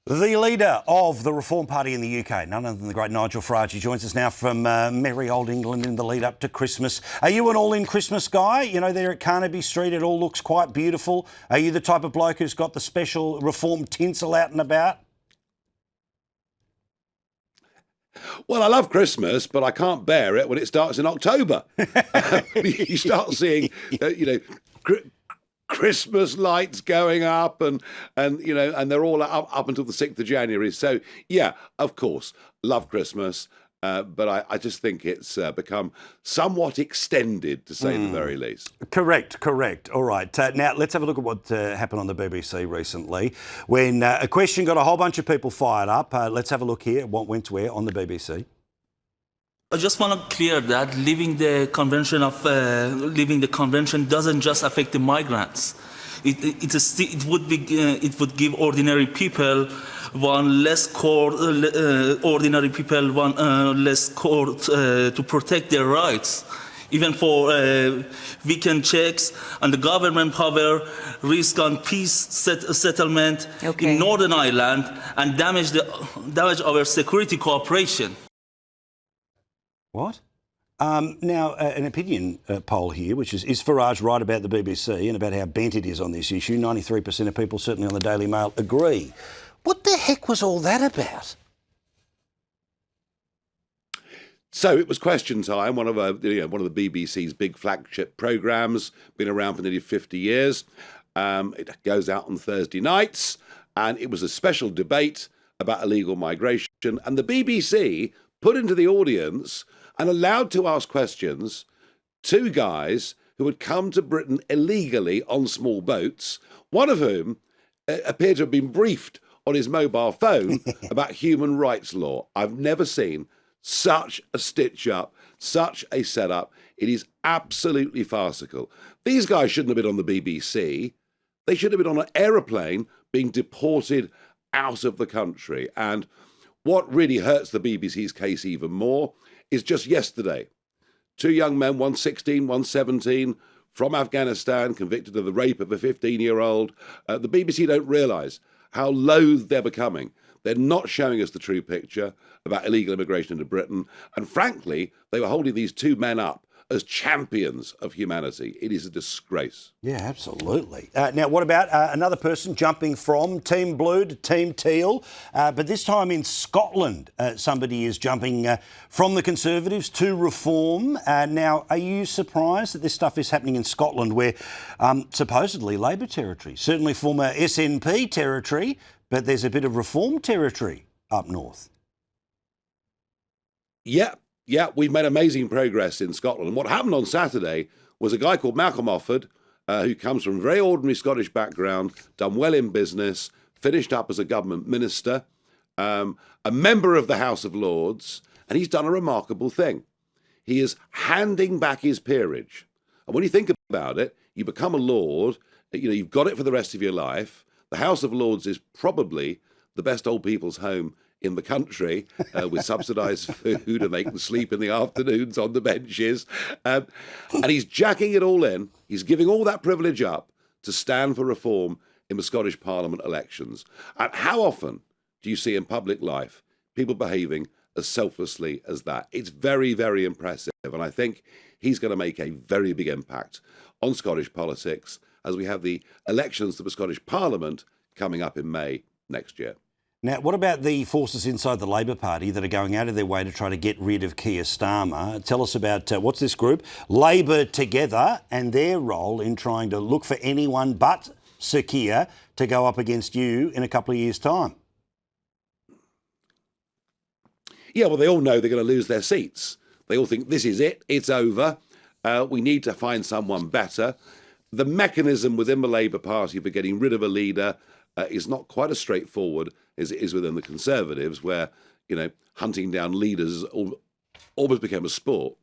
The leader of the Reform Party in the UK, none other than the great Nigel Farage. He joins us now from merry old England in the lead up to Christmas. Are you an all-in Christmas guy? You know, there at Carnaby Street, it all looks quite beautiful. Are you the type of bloke who's got the special Reform tinsel out and about? Well, I love Christmas, but I can't bear it when it starts in October. You start seeing, Christmas lights going up, and they're all up until the 6th of January. So, yeah, of course, love Christmas, but I just think it's become somewhat extended, to say the very least. Correct. All right. Now, let's have a look at what happened on the BBC recently when a question got a whole bunch of people fired up. Let's have a look here at what went where on the BBC. I just want to clear that leaving the convention doesn't just affect the migrants. It would give ordinary people one less court, less court to protect their rights. Even for weekend checks and the government power risk on peace settlement in Northern Ireland and damage our security cooperation. What? Now, an opinion poll here, which is Farage right about the BBC and about how bent it is on this issue? 93% of people, certainly on the Daily Mail, agree. What the heck was all that about? So it was Question Time, one of the BBC's big flagship programmes, been around for nearly 50 years. It goes out on Thursday nights, and it was a special debate about illegal migration. And the BBC put into the audience and allowed to ask questions two guys who had come to Britain illegally on small boats, one of whom appeared to have been briefed on his mobile phone about human rights law. I've never seen such a stitch-up, such a setup. It is absolutely farcical. These guys shouldn't have been on the BBC. They should have been on an aeroplane being deported out of the country. And what really hurts the BBC's case even more is just yesterday, two young men, one 16, one 17, from Afghanistan, convicted of the rape of a 15-year-old. The BBC don't realise how loath they're becoming. They're not showing us the true picture about illegal immigration into Britain. And frankly, they were holding these two men up as champions of humanity. It is a disgrace. Yeah, absolutely. Now, what about another person jumping from Team Blue to Team Teal, but this time in Scotland? Somebody is jumping from the Conservatives to Reform. Now, are you surprised that this stuff is happening in Scotland, where supposedly Labor territory, certainly former SNP territory, but there's a bit of Reform territory up north? Yeah, we've made amazing progress in Scotland. And what happened on Saturday was a guy called Malcolm Offord, who comes from a very ordinary Scottish background, done well in business, finished up as a government minister, a member of the House of Lords, and he's done a remarkable thing. He is handing back his peerage. And when you think about it, you become a Lord, you've got it for the rest of your life. The House of Lords is probably the best old people's home in the country, with subsidised food, and they can sleep in the afternoons on the benches. And he's jacking it all in. He's giving all that privilege up to stand for reform in the Scottish Parliament elections. And how often do you see in public life people behaving as selflessly as that? It's very, very impressive. And I think he's going to make a very big impact on Scottish politics as we have the elections to the Scottish Parliament coming up in May next year. Now, what about the forces inside the Labor Party that are going out of their way to try to get rid of Keir Starmer? Tell us about what's this group, Labor Together, and their role in trying to look for anyone but Sir Keir to go up against you in a couple of years' time. Yeah, well, they all know they're going to lose their seats. They all think this is it, it's over. We need to find someone better. The mechanism within the Labour Party for getting rid of a leader is not quite as straightforward as it is within the Conservatives, where, hunting down leaders almost became a sport.